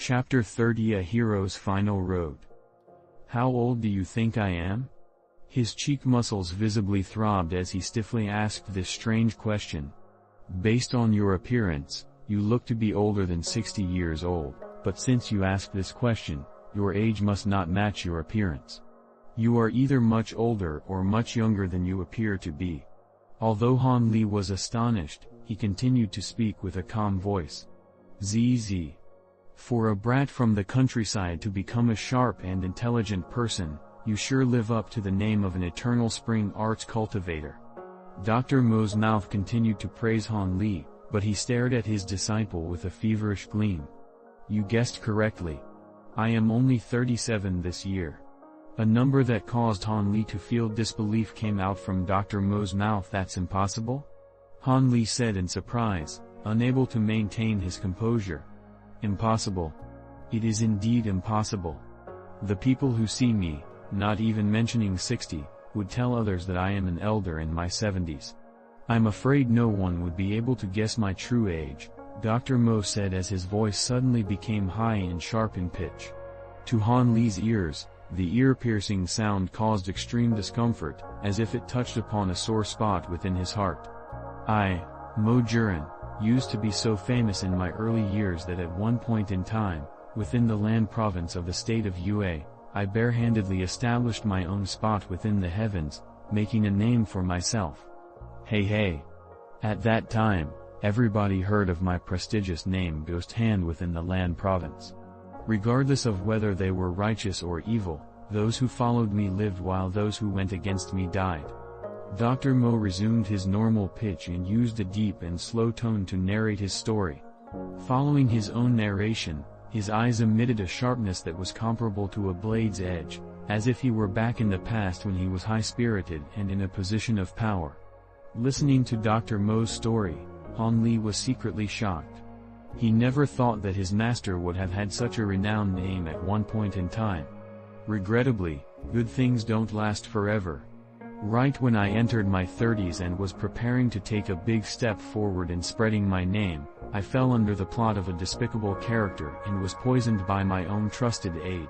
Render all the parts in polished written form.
Chapter 30: A Hero's Final Road. How old do you think I am? His cheek muscles visibly throbbed as he stiffly asked this strange question. Based on your appearance, you look to be older than 60 years old, but since you asked this question, your age must not match your appearance. You are either much older or much younger than you appear to be. Although Han Li was astonished, he continued to speak with a calm voice. ZZ. For a brat from the countryside to become a sharp and intelligent person, you sure live up to the name of an eternal spring arts cultivator. Dr. Mo's mouth continued to praise Han Li, but he stared at his disciple with a feverish gleam. You guessed correctly. I am only 37 this year. A number that caused Han Li to feel disbelief came out from Dr. Mo's mouth. That's impossible? Han Li said in surprise, unable to maintain his composure. Impossible. It is indeed impossible. The people who see me, not even mentioning 60, would tell others that I am an elder in my 70s. I'm afraid no one would be able to guess my true age, Dr. Mo said as his voice suddenly became high and sharp in pitch. To Han Li's ears, the ear-piercing sound caused extreme discomfort, as if it touched upon a sore spot within his heart. I, Mo Jiren, used to be so famous in my early years that at one point in time, within the land province of the state of Yue, I barehandedly established my own spot within the heavens, making a name for myself. Hey. At that time, everybody heard of my prestigious name Ghost Hand within the land province. Regardless of whether they were righteous or evil, those who followed me lived while those who went against me died. Dr. Mo resumed his normal pitch and used a deep and slow tone to narrate his story. Following his own narration, his eyes emitted a sharpness that was comparable to a blade's edge, as if he were back in the past when he was high-spirited and in a position of power. Listening to Dr. Mo's story, Han Li was secretly shocked. He never thought that his master would have had such a renowned name at one point in time. Regrettably, good things don't last forever. Right when I entered my 30s and was preparing to take a big step forward in spreading my name, I fell under the plot of a despicable character and was poisoned by my own trusted aide.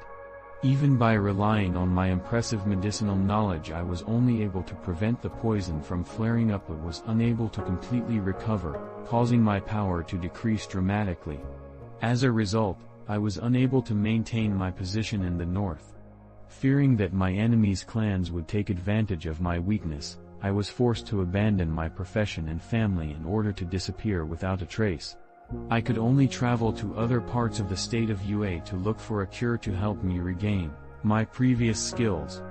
Even by relying on my impressive medicinal knowledge, I was only able to prevent the poison from flaring up but was unable to completely recover, causing my power to decrease dramatically. As a result, I was unable to maintain my position in the north. Fearing that my enemies' clans would take advantage of my weakness, I was forced to abandon my profession and family in order to disappear without a trace. I could only travel to other parts of the state of Yue to look for a cure to help me regain my previous skills.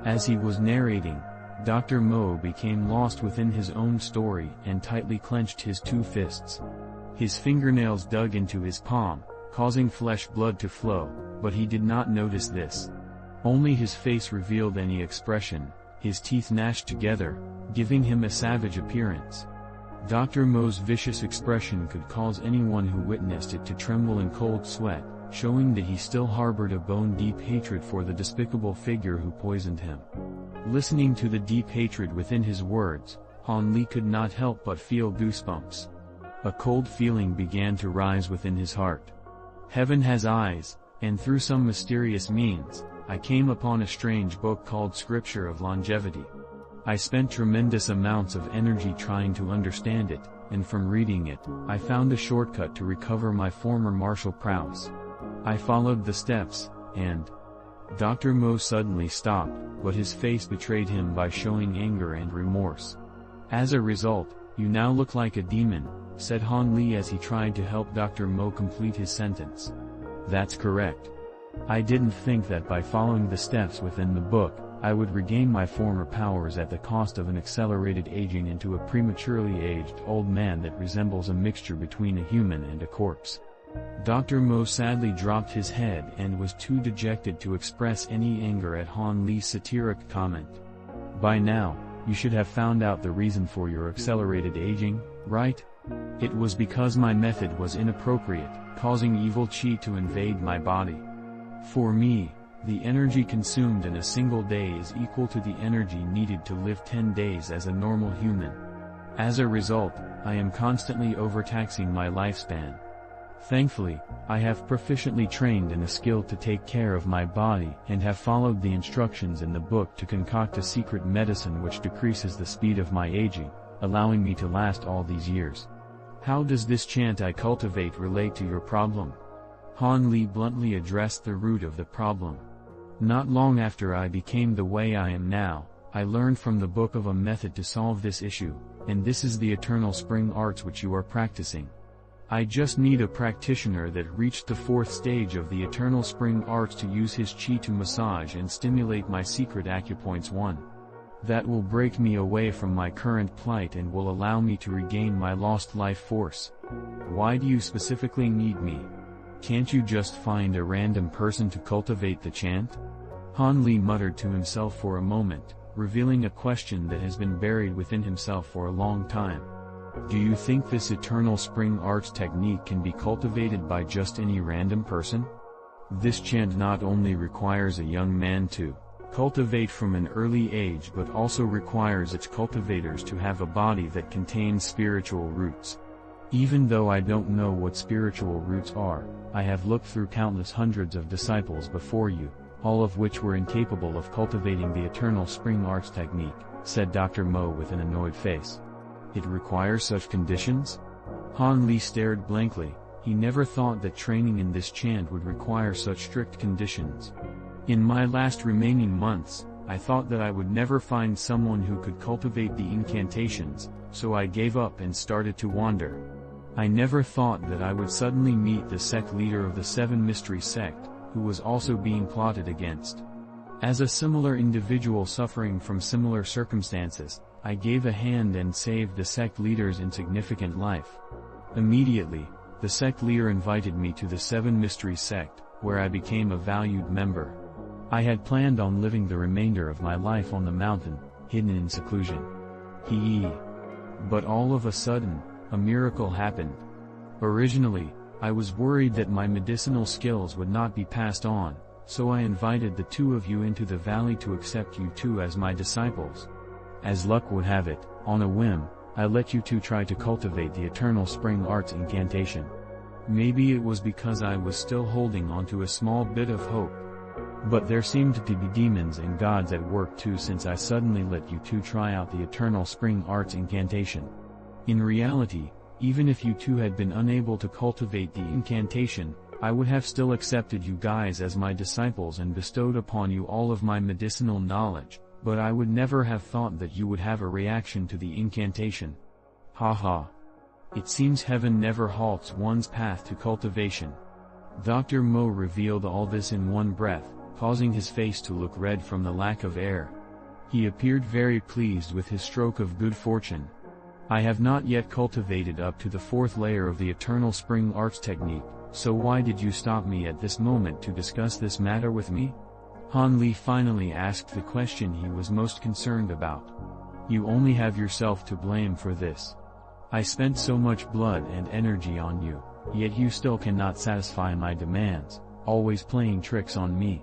As he was narrating, Dr. Mo became lost within his own story and tightly clenched his two fists. His fingernails dug into his palm, causing flesh blood to flow, but he did not notice this. Only his face revealed any expression, his teeth gnashed together, giving him a savage appearance. Dr. Mo's vicious expression could cause anyone who witnessed it to tremble in cold sweat, showing that he still harbored a bone-deep hatred for the despicable figure who poisoned him. Listening to the deep hatred within his words, Han Li could not help but feel goosebumps. A cold feeling began to rise within his heart. Heaven has eyes, and through some mysterious means, I came upon a strange book called Scripture of Longevity. I spent tremendous amounts of energy trying to understand it, and from reading it, I found a shortcut to recover my former martial prowess. I followed the steps, and... Dr. Mo suddenly stopped, but his face betrayed him by showing anger and remorse. As a result, you now look like a demon, said Han Li as he tried to help Dr. Mo complete his sentence. That's correct. I didn't think that by following the steps within the book, I would regain my former powers at the cost of an accelerated aging into a prematurely aged old man that resembles a mixture between a human and a corpse. Dr. Mo sadly dropped his head and was too dejected to express any anger at Han Li's satiric comment. By now, you should have found out the reason for your accelerated aging, right? It was because my method was inappropriate, causing evil chi to invade my body. For me, the energy consumed in a single day is equal to the energy needed to live 10 days as a normal human. As a result, I am constantly overtaxing my lifespan. Thankfully, I have proficiently trained in a skill to take care of my body and have followed the instructions in the book to concoct a secret medicine which decreases the speed of my aging, allowing me to last all these years. How does this chant I cultivate relate to your problem? Han Li bluntly addressed the root of the problem. Not long after I became the way I am now, I learned from the book of a method to solve this issue, and this is the eternal spring arts which you are practicing. I just need a practitioner that reached the 4th stage of the eternal spring arts to use his chi to massage and stimulate my secret acupoints 1. That will break me away from my current plight and will allow me to regain my lost life force. Why do you specifically need me? Can't you just find a random person to cultivate the chant? Han Li muttered to himself for a moment, revealing a question that has been buried within himself for a long time. Do you think this eternal spring arts technique can be cultivated by just any random person? This chant not only requires a young man to cultivate from an early age but also requires its cultivators to have a body that contains spiritual roots. Even though I don't know what spiritual roots are, I have looked through countless hundreds of disciples before you, all of which were incapable of cultivating the eternal spring arts technique, said Dr. Mo with an annoyed face. It requires such conditions? Han Li stared blankly. He never thought that training in this chant would require such strict conditions. In my last remaining months, I thought that I would never find someone who could cultivate the incantations, so I gave up and started to wander. I never thought that I would suddenly meet the sect leader of the 7 Mystery Sect, who was also being plotted against. As a similar individual suffering from similar circumstances, I gave a hand and saved the sect leader's insignificant life. Immediately, the sect leader invited me to the 7 Mystery Sect, where I became a valued member. I had planned on living the remainder of my life on the mountain, hidden in seclusion. But all of a sudden, a miracle happened. Originally, I was worried that my medicinal skills would not be passed on, so I invited the 2 of you into the valley to accept you 2 as my disciples. As luck would have it, on a whim, I let you 2 try to cultivate the eternal spring arts incantation. Maybe it was because I was still holding on to a small bit of hope. But there seemed to be demons and gods at work too, since I suddenly let you 2 try out the eternal spring arts incantation. In reality, even if you 2 had been unable to cultivate the incantation, I would have still accepted you guys as my disciples and bestowed upon you all of my medicinal knowledge, but I would never have thought that you would have a reaction to the incantation. Haha. It seems heaven never halts one's path to cultivation. Dr. Mo revealed all this in one breath, causing his face to look red from the lack of air. He appeared very pleased with his stroke of good fortune. I have not yet cultivated up to the 4th layer of the eternal spring arts technique, so why did you stop me at this moment to discuss this matter with me? Han Li finally asked the question he was most concerned about. You only have yourself to blame for this. I spent so much blood and energy on you, yet you still cannot satisfy my demands, always playing tricks on me.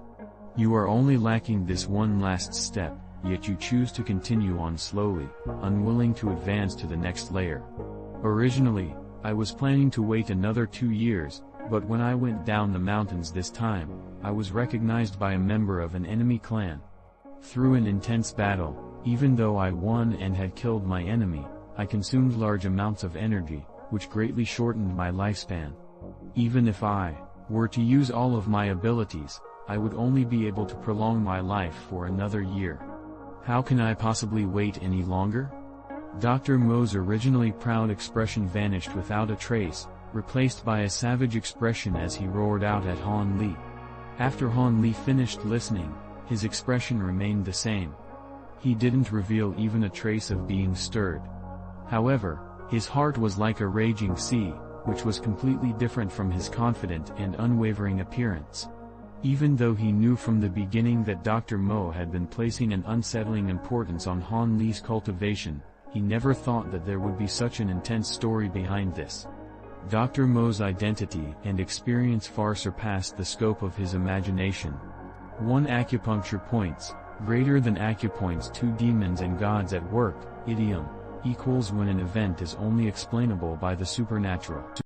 You are only lacking this one last step, yet you choose to continue on slowly, unwilling to advance to the next layer. Originally, I was planning to wait another 2 years, but when I went down the mountains this time, I was recognized by a member of an enemy clan. Through an intense battle, even though I won and had killed my enemy, I consumed large amounts of energy, which greatly shortened my lifespan. Even if I were to use all of my abilities, I would only be able to prolong my life for another year. How can I possibly wait any longer? Dr. Mo's originally proud expression vanished without a trace, replaced by a savage expression as he roared out at Han Li. After Han Li finished listening, his expression remained the same. He didn't reveal even a trace of being stirred. However, his heart was like a raging sea, which was completely different from his confident and unwavering appearance. Even though he knew from the beginning that Dr. Mo had been placing an unsettling importance on Han Li's cultivation, he never thought that there would be such an intense story behind this. Dr. Mo's identity and experience far surpassed the scope of his imagination. 1 acupuncture points, greater than acupoints 2 demons and gods at work, idiom, equals when an event is only explainable by the supernatural.